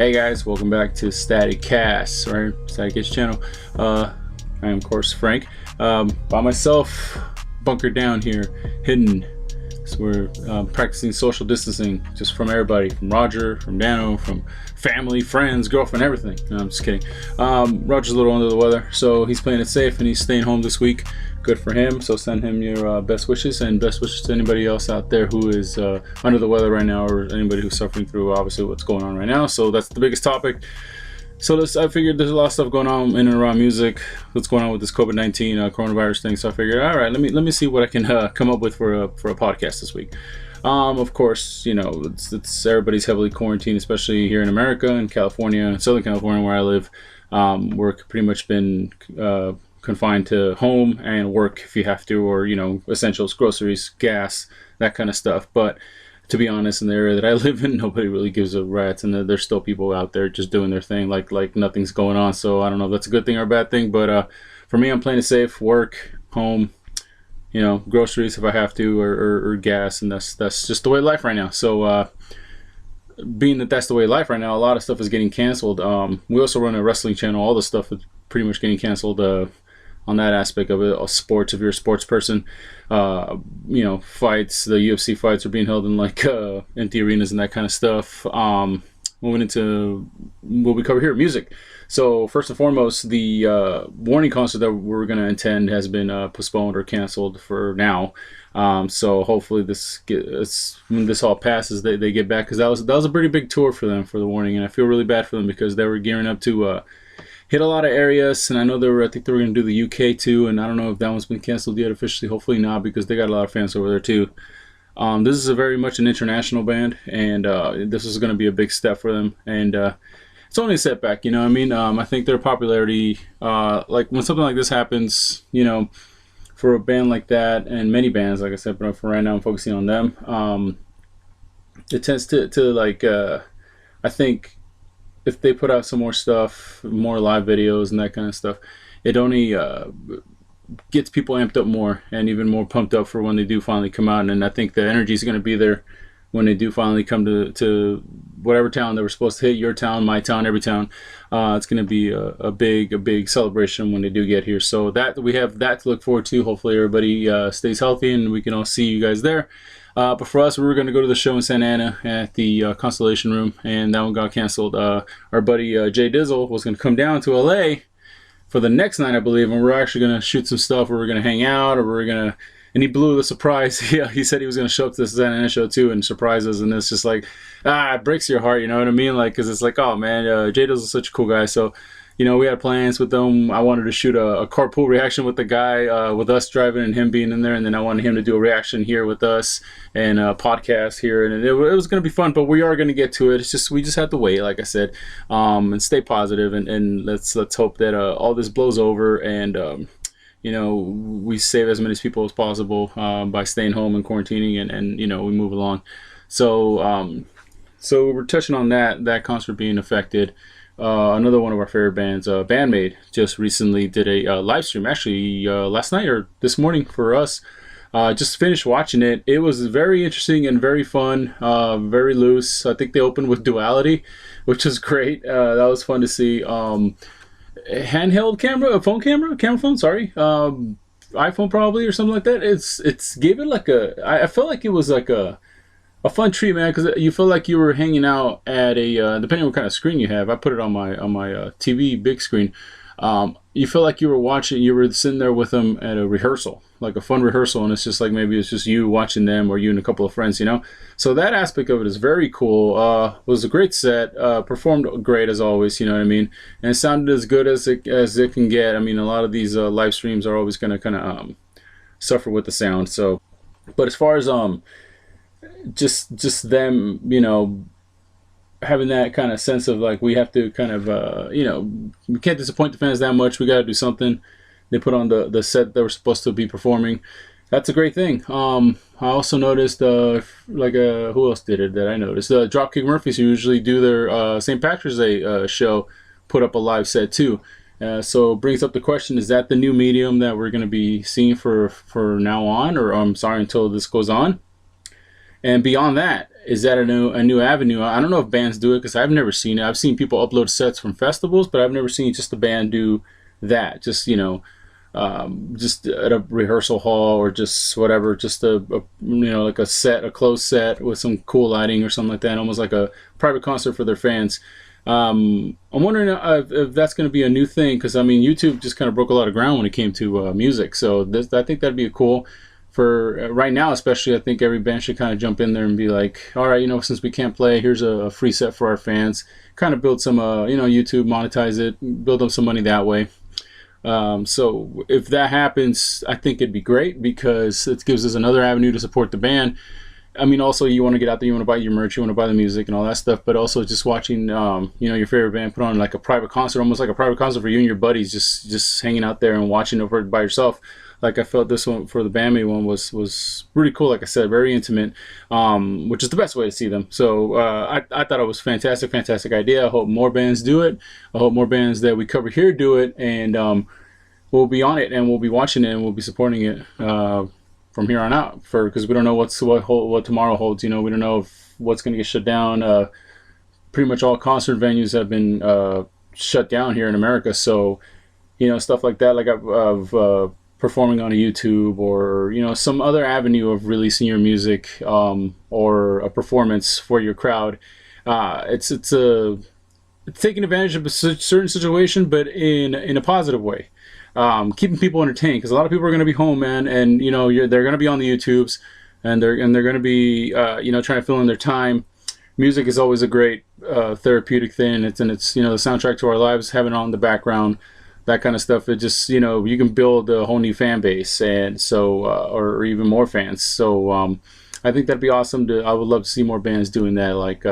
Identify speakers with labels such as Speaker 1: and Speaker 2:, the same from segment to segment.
Speaker 1: Hey guys, welcome back to StaticCast, right? StaticCast channel. I am of course Frank, by myself, bunkered down here, hidden. So we're practicing social distancing, just from everybody, from Roger, from Dano, from family, friends, girlfriend, everything. No, I'm just kidding. Roger's a little under the weather, so he's playing it safe and he's staying home this week. Good for him. So send him your best wishes, and best wishes to anybody else out there who is under the weather right now, or anybody who's suffering through obviously what's going on right now. So that's the biggest topic. So I figured there's a lot of stuff going on in and around music. What's going on with this COVID-19 coronavirus thing? So I figured, all right, let me see what I can come up with for a podcast this week. Of course, you know, it's everybody's heavily quarantined, especially here in America, in California, Southern California, where I live. We're pretty much been confined to home and work if you have to, or you know, essentials, groceries, gas, that kind of stuff. But to be honest, in the area that I live in, nobody really gives a rat's, and there's still people out there just doing their thing like nothing's going on. So I don't know if that's a good thing or a bad thing, but for me, I'm playing it safe. Work, home, you know, groceries if I have to, or gas, and that's just the way of life right now. So being that that's the way of life right now, a lot of stuff is getting canceled. We also run a wrestling channel. All the stuff is pretty much getting canceled on that aspect of it. Sports, if you're a sports person, you know, fights, the UFC fights are being held in like empty arenas and that kind of stuff. Moving into what we cover here, music. So first and foremost, the Warning concert that we're going to attend has been postponed or canceled for now. So hopefully when this all passes, they get back, because that was a pretty big tour for them, for the Warning, and I feel really bad for them because they were gearing up to hit a lot of areas, and I know I think they were going to do the UK too, and I don't know if that one's been canceled yet officially. Hopefully not, because they got a lot of fans over there too. This is a very much an international band, and this is going to be a big step for them, and it's only a setback, you know what I mean? I think their popularity, like when something like this happens, you know, for a band like that, and many bands, like I said, but for right now I'm focusing on them, it tends to like, I think if they put out some more stuff, more live videos and that kind of stuff, it only gets people amped up more and even more pumped up for when they do finally come out. And I think the energy is going to be there when they do finally come to whatever town they were supposed to hit, your town, my town, every town. It's going to be a big celebration when they do get here. So that we have that to look forward to. Hopefully everybody stays healthy and we can all see you guys there. But for us, we were going to go to the show in Santa Ana at the Constellation Room, and that one got canceled. Our buddy Jay Dizzle was going to come down to LA for the next night, I believe, and we're actually going to shoot some stuff where we're going to hang out, or we're going to, and he blew the surprise. Yeah, he said he was going to show up to the Santa Ana show too and surprise us, and it's just like, it breaks your heart, you know what I mean? Like, because it's like, oh man, Jay Dizzle's such a cool guy. So, you know, we had plans with them. I wanted to shoot a carpool reaction with the guy, with us driving and him being in there, and then I wanted him to do a reaction here with us and a podcast here, and it was going to be fun. But we are going to get to it. It's just we just have to wait, like I said, and stay positive, and let's hope that all this blows over, and you know, we save as many people as possible by staying home and quarantining, and you know, we move along. So so we're touching on that concert being affected. Another one of our favorite bands, Band-Maid, just recently did a live stream, actually last night or this morning for us. Just finished watching it. It was very interesting and very fun, very loose. I think they opened with Duality, which was great. That was fun to see. Handheld camera, camera phone, sorry. iPhone probably, or something like that. It's gave it like I felt like it was like a fun treat, man, because you feel like you were hanging out at a depending on what kind of screen you have. I put it on my TV big screen. You feel like you were sitting there with them at a rehearsal, like a fun rehearsal, and it's just like maybe it's just you watching them, or you and a couple of friends, you know. So that aspect of it is very cool. Was a great set. Performed great as always, you know what I mean, and it sounded as good as it can get. I mean, a lot of these live streams are always going to kind of suffer with the sound. So, but as far as just them, you know, having that kind of sense of like, we have to kind of you know, we can't disappoint the fans that much, we got to do something. They put on the set they were supposed to be performing. That's a great thing. I also noticed like who else did it that I noticed? Dropkick Murphys, who usually do their St. Patrick's Day show, put up a live set too. So it brings up the question, is that the new medium that we're going to be seeing for now on, or I'm sorry, until this goes on? And beyond that, is that a new avenue? I don't know if bands do it because I've never seen it. I've seen people upload sets from festivals, but I've never seen just a band do that. Just just at a rehearsal hall or just whatever, just like a closed set with some cool lighting or something like that, almost like a private concert for their fans. I'm wondering if that's going to be a new thing, because I mean YouTube just kind of broke a lot of ground when it came to music. So I think that'd be cool for right now, especially. I think every band should kind of jump in there and be like, all right, since we can't play, here's a free set for our fans. Kind of build some, YouTube, monetize it, build up some money that way. So if that happens, I think it'd be great because it gives us another avenue to support the band. I mean, also you want to get out there, you want to buy your merch, you want to buy the music and all that stuff, but also just watching, your favorite band put on like a private concert, almost like a private concert for you and your buddies, just hanging out there and watching over by yourself. Like I felt this one for the band-maid one was really cool. Like I said, very intimate, which is the best way to see them. So I thought it was fantastic idea. I hope more bands do it. I hope more bands that we cover here do it, and we'll be on it and we'll be watching it and we'll be supporting it from here on out. Because we don't know what tomorrow holds. We don't know what's going to get shut down. Pretty much all concert venues have been shut down here in America. So stuff like that, like of performing on a YouTube or some other avenue of releasing your music or a performance for your crowd. It's taking advantage of a certain situation, but in a positive way. Keeping people entertained, because a lot of people are going to be home, man, and they're going to be on the YouTubes, and they're going to be trying to fill in their time. Music is always a great therapeutic thing. It's the soundtrack to our lives. Having it on the background, that kind of stuff, it just you can build a whole new fan base, and so or even more fans. So I think that'd be awesome. I would love to see more bands doing that, like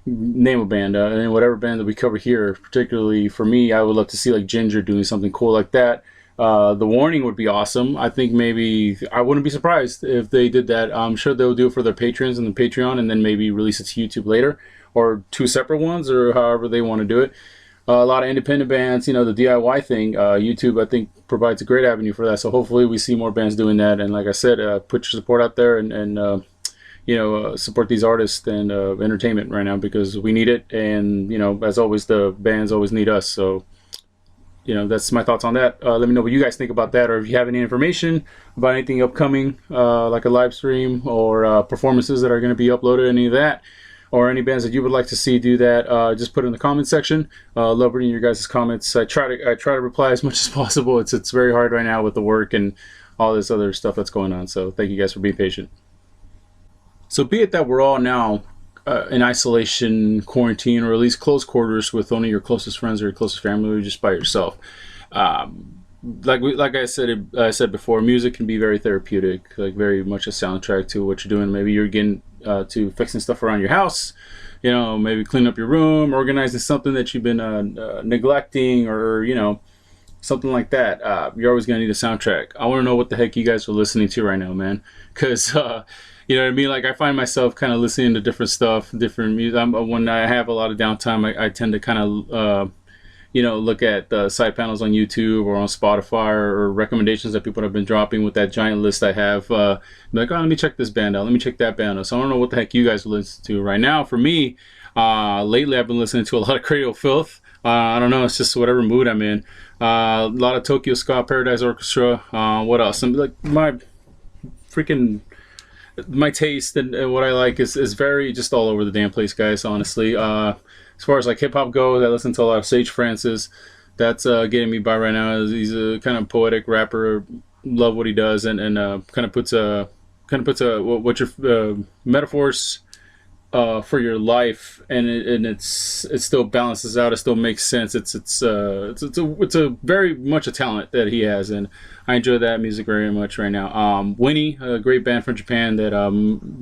Speaker 1: name a band, and whatever band that we cover here. Particularly for me, I would love to see like Ginger doing something cool like that. The Warning would be awesome. I think maybe I wouldn't be surprised if they did that. I'm sure they'll do it for their patrons and the Patreon, and then maybe release it to YouTube later, or two separate ones, or however they want to do it. A lot of independent bands, the DIY thing, YouTube I think provides a great avenue for that. So hopefully we see more bands doing that. And like I said, put your support out there and support these artists and entertainment right now, because we need it. And as always, the bands always need us. So that's my thoughts on that. Let me know what you guys think about that, or if you have any information about anything upcoming, like a live stream or performances that are going to be uploaded, any of that, or any bands that you would like to see do that. Just put it in the comment section. Love reading your guys' comments. I try to reply as much as possible. It's very hard right now with the work and all this other stuff that's going on. So thank you guys for being patient. So be it that we're all now in isolation, quarantine, or at least close quarters with only your closest friends or your closest family, or just by yourself. Like I said before, music can be very therapeutic, like very much a soundtrack to what you're doing. Maybe you're getting to fixing stuff around your house, maybe cleaning up your room, organizing something that you've been neglecting, or something like that. You're always gonna need a soundtrack. I want to know what the heck you guys are listening to right now, man, because you know what I mean? Like I find myself kind of listening to different stuff, different music. When I have a lot of downtime, I tend to kind of look at the side panels on YouTube or on Spotify, or recommendations that people have been dropping with that giant list I have. Like, let me check this band out. Let me check that band out. So I don't know what the heck you guys listen to right now. For me, lately I've been listening to a lot of Cradle of Filth. I don't know. It's just whatever mood I'm in. A lot of Tokyo Ska, Paradise Orchestra. What else? Like my taste and what I like is very just all over the damn place, guys, honestly. As far as like hip hop goes, I listen to a lot of Sage Francis. That's getting me by right now. He's a kind of poetic rapper. Love what he does, and kind of puts what your metaphors for your life, and it still balances out. It still makes sense. It's a very much a talent that he has, and I enjoy that music very much right now. Winnie, a great band from Japan that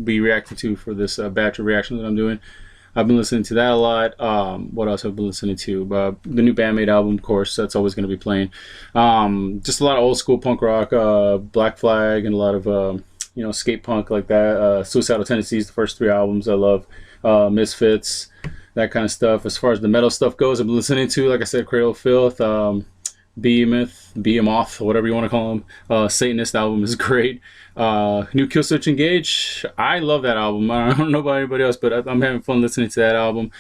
Speaker 1: be reacting to for this batch of reactions that I'm doing. I've been listening to that a lot. What else have I been listening to? The new band-maid album, of course. That's always going to be playing. Just a lot of old school punk rock, Black Flag, and a lot of skate punk like that. Suicidal Tendencies, the first 3 albums I love. Misfits, that kind of stuff. As far as the metal stuff goes, I've been listening to, like I said, Cradle of Filth, Behemoth, whatever you want to call him. Satanist album is great. New Killswitch Engage, I love that album. I don't know about anybody else, but I'm having fun listening to that album.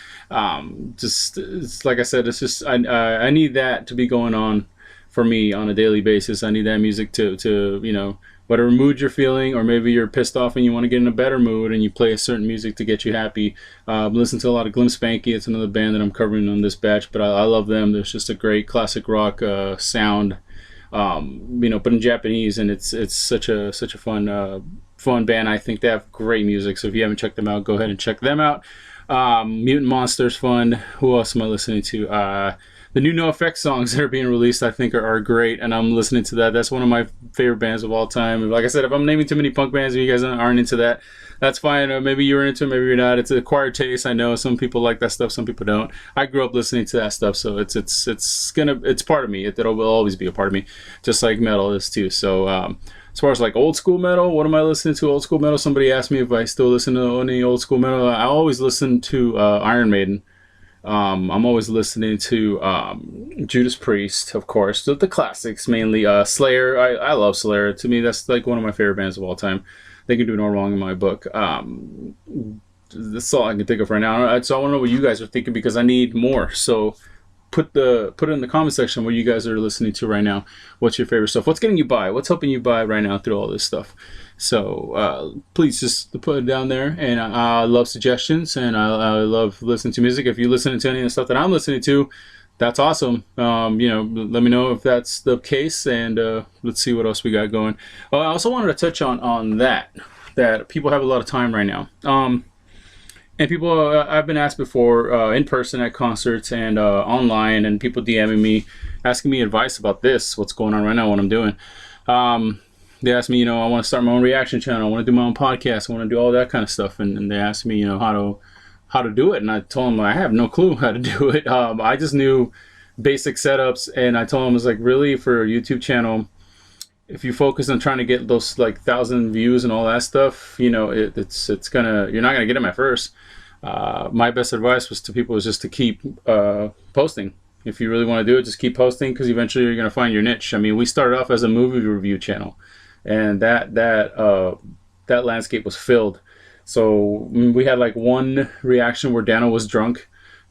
Speaker 1: Just it's like I said, it's just I need that to be going on for me on a daily basis. I need that music to whatever mood you're feeling, or maybe you're pissed off and you want to get in a better mood and you play a certain music to get you happy. Listen to a lot of Glim Spanky. It's another band that I'm covering on this batch, but I love them. There's just a great classic rock sound, but in Japanese, and it's such a fun band. I think they have great music, so if you haven't checked them out, go ahead and check them out. Mutant Monster's fun. Who else am I listening to? The new NoFX songs that are being released, I think, are great, and I'm listening to that. That's one of my favorite bands of all time. Like I said, if I'm naming too many punk bands and you guys aren't into that, that's fine. Or maybe you're into it, maybe you're not. It's an acquired taste. I know some people like that stuff, some people don't. I grew up listening to that stuff, so it's part of me. Will always be a part of me, just like metal is too. So as far as like old school metal, what am I listening to? Old school metal. Somebody asked me if I still listen to any old school metal. I always listen to Iron Maiden. I'm always listening to Judas Priest, of course, the classics mainly. Slayer, I love Slayer. To me, that's like one of my favorite bands of all time. They can do no wrong in my book. That's all I can think of right now. So I want to know what you guys are thinking, because I need more. So put it in the comment section what you guys are listening to right now. What's your favorite stuff? What's getting you by? What's helping you by right now through all this stuff? So please just put it down there. And I love suggestions, and I love listening to music. If you're listening to any of the stuff that I'm listening to, that's awesome. Let me know if that's the case, and let's see what else we got going. I also wanted to touch on that people have a lot of time right now. And people, I've been asked before in person at concerts and online, and people DMing me, asking me advice about what's going on right now, what I'm doing. They asked me, I want to start my own reaction channel. I want to do my own podcast. I want to do all that kind of stuff. And they asked me, how to do it. And I told them I have no clue how to do it. I just knew basic setups. And I told them, I was like, really, for a YouTube channel, if you focus on trying to get those like 1,000 views and all that stuff, you're not gonna get them at first. My best advice was just to keep posting. If you really want to do it, just keep posting, because eventually you're gonna find your niche. I mean, we started off as a movie review channel, and that landscape was filled. So we had like one reaction where Dano was drunk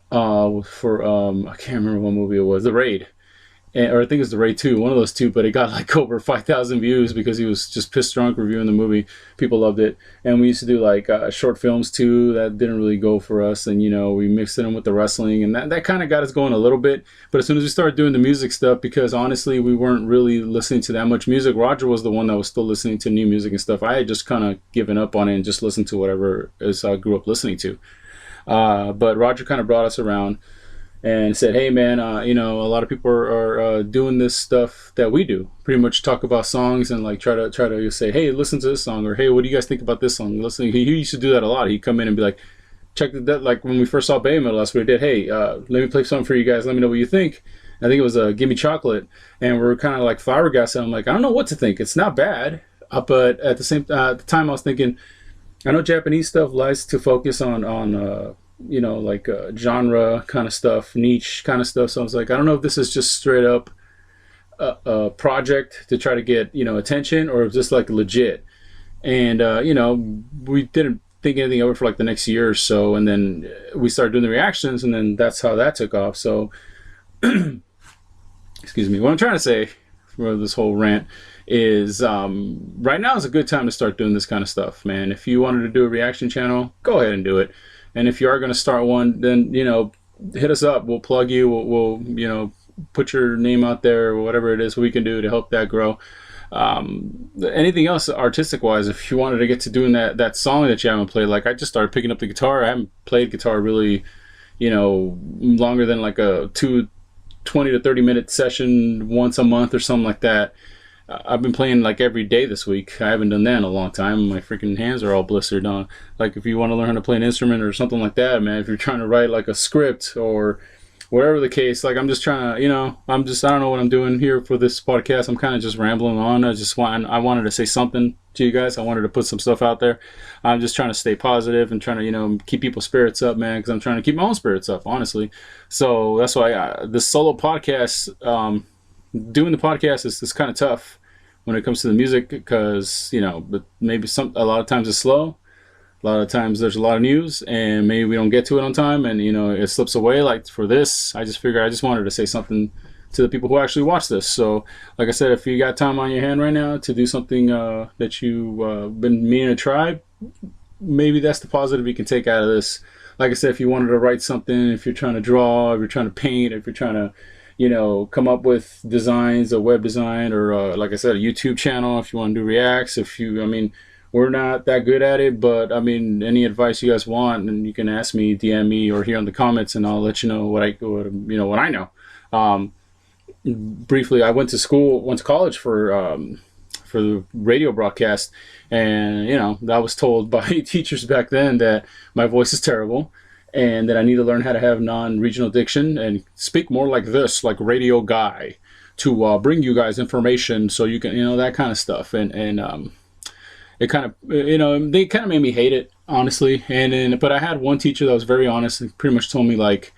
Speaker 1: for I can't remember what movie it was, The Raid. Or I think it's The Raid 2, one of those two, but it got like over 5,000 views because he was just pissed drunk reviewing the movie. People loved it. And we used to do like short films too that didn't really go for us, and we mixed it in with the wrestling, and that kind of got us going a little bit. But as soon as we started doing the music stuff, because honestly we weren't really listening to that much music. Roger was the one that was still listening to new music and stuff. I had just kind of given up on it and just listened to whatever I grew up listening to. But Roger kind of brought us around and said, hey man, a lot of people are doing this stuff that we do, pretty much talk about songs and like try to say, hey, listen to this song, or hey, what do you guys think about this song? Listen, he used to do that a lot. He'd come in and be like, check that, like when we first saw Bay Metal, that's what he did. Hey, let me play something for you guys, let me know what you think. I think it was Gimme Chocolate, and we're kind of like flabbergasted. I'm like, I don't know what to think. It's not bad, but at the time I was thinking, I know Japanese stuff likes to focus on genre kind of stuff, niche kind of stuff. So I was like, I don't know if this is just straight up a project to try to get, attention, or if it's like legit. And, we didn't think anything of it for like the next year or so. And then we started doing the reactions, and then that's how that took off. So, excuse me, what I'm trying to say for this whole rant is right now is a good time to start doing this kind of stuff, man. If you wanted to do a reaction channel, go ahead and do it. And if you are going to start one, then, hit us up. We'll plug you. We'll put your name out there, or whatever it is we can do to help that grow. Anything else artistic-wise, if you wanted to get to doing that song that you haven't played, like I just started picking up the guitar. I haven't played guitar really, longer than like a 20 to 30 minute session once a month or something like that. I've been playing like every day this week. I haven't done that in a long time. My freaking hands are all blistered on. Like if you want to learn how to play an instrument or something like that, man, if you're trying to write like a script or whatever the case, like I'm just trying to, I don't know what I'm doing here for this podcast. I'm kind of just rambling on. I wanted to say something to you guys. I wanted to put some stuff out there. I'm just trying to stay positive and trying to, keep people's spirits up, man, because I'm trying to keep my own spirits up, honestly. So that's why this solo podcast, doing the podcast is kind of tough when it comes to the music, because but maybe a lot of times it's slow. A lot of times there's a lot of news and maybe we don't get to it on time, and it slips away. Like for this, I just figured I just wanted to say something to the people who actually watch this. So like I said, if you got time on your hand right now to do something that you've been meaning to try, maybe that's the positive you can take out of this. Like I said, if you wanted to write something, if you're trying to draw, if you're trying to paint, if you're trying to come up with designs, a web design, or like I said, a YouTube channel, if you want to do reacts, we're not that good at it, but any advice you guys want, and you can ask me, DM me, or here in the comments, and I'll let you know what I know. Briefly, I went to college for the radio broadcast, and I was told by teachers back then that my voice is terrible, and that I need to learn how to have non-regional diction and speak more like this, like radio guy, to bring you guys information so you can, that kind of stuff. And it kind of, they kind of made me hate it, honestly. But I had one teacher that was very honest and pretty much told me, like,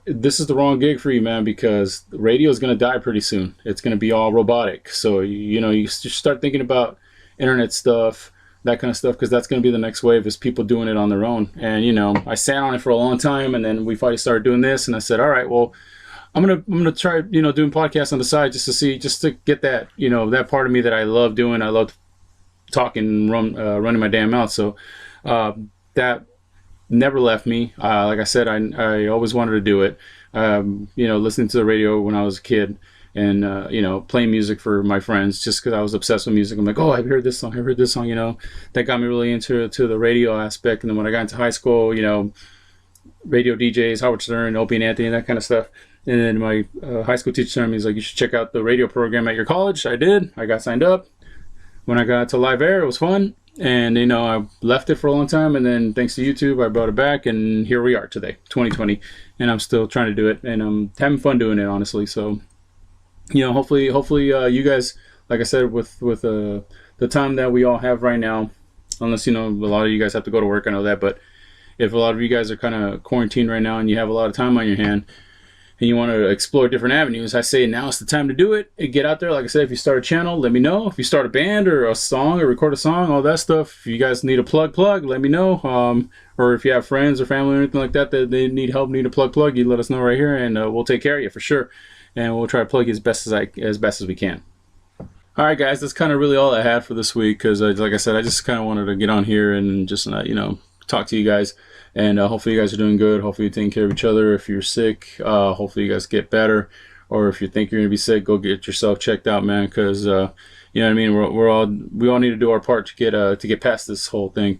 Speaker 1: this is the wrong gig for you, man, because radio is going to die pretty soon. It's going to be all robotic. So, you start thinking about internet stuff, that kind of stuff, because that's going to be the next wave, is people doing it on their own. And I sat on it for a long time, and then we finally started doing this, and I said, all right, well, I'm gonna try doing podcasts on the side, just to get that that part of me that I love doing. I love talking, running my damn mouth. So that never left me. Like I said, I always wanted to do it. Listening to the radio when I was a kid, and playing music for my friends, just because I was obsessed with music. I'm like, oh, I've heard this song, that got me really into the radio aspect. And then when I got into high school, radio DJs, Howard Stern, Opie and Anthony, that kind of stuff. And then my high school teacher told me, he's like, you should check out the radio program at your college. I did. I got signed up. When I got to live air, it was fun. And, I left it for a long time. And then thanks to YouTube, I brought it back. And here we are today, 2020. And I'm still trying to do it. And I'm having fun doing it, honestly. So, hopefully you guys, like I said, with the time that we all have right now, unless, a lot of you guys have to go to work, I know that. But if a lot of you guys are kind of quarantined right now and you have a lot of time on your hand, and you want to explore different avenues, I say now's the time to do it. And get out there. Like I said, if you start a channel, let me know. If you start a band or a song or record a song, all that stuff. If you guys need a plug, let me know. Or if you have friends or family or anything like that they need help, need a plug, you let us know right here, and we'll take care of you for sure. And we'll try to plug you as best as we can. All right, guys, that's kind of really all I had for this week, because like I said, I just kind of wanted to get on here and just talk to you guys. And hopefully you guys are doing good. Hopefully you're taking care of each other. If you're sick, hopefully you guys get better. Or if you think you're going to be sick, go get yourself checked out, man. Because, you know what I mean? We all need to do our part to get past this whole thing.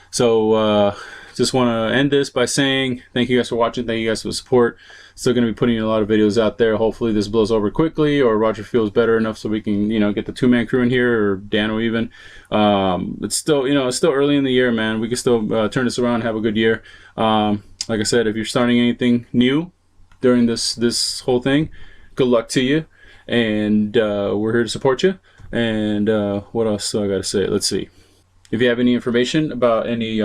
Speaker 1: So just want to end this by saying thank you guys for watching. Thank you guys for the support. Still going to be putting a lot of videos out there. Hopefully this blows over quickly, or Roger feels better enough so we can, get the two-man crew in here, or Dano even. It's still, it's still early in the year, man. We can still turn this around and have a good year. Like I said, if you're starting anything new during this whole thing, good luck to you. And we're here to support you. And what else do I got to say? Let's see. If you have any information about any,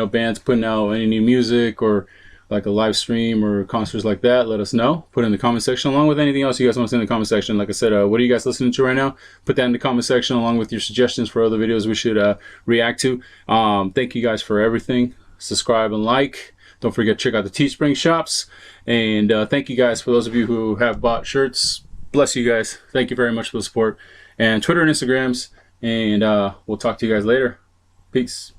Speaker 1: bands putting out any new music, or like a live stream or concerts like that, let us know. Put it in the comment section, along with anything else you guys want to say in the comment section. Like I said, what are you guys listening to right now? Put that in the comment section, along with your suggestions for other videos we should react to. Thank you guys for everything. Subscribe and like. Don't forget to check out the Teespring shops. And thank you guys for those of you who have bought shirts. Bless you guys. Thank you very much for the support. And Twitter and Instagrams. And we'll talk to you guys later. Peace.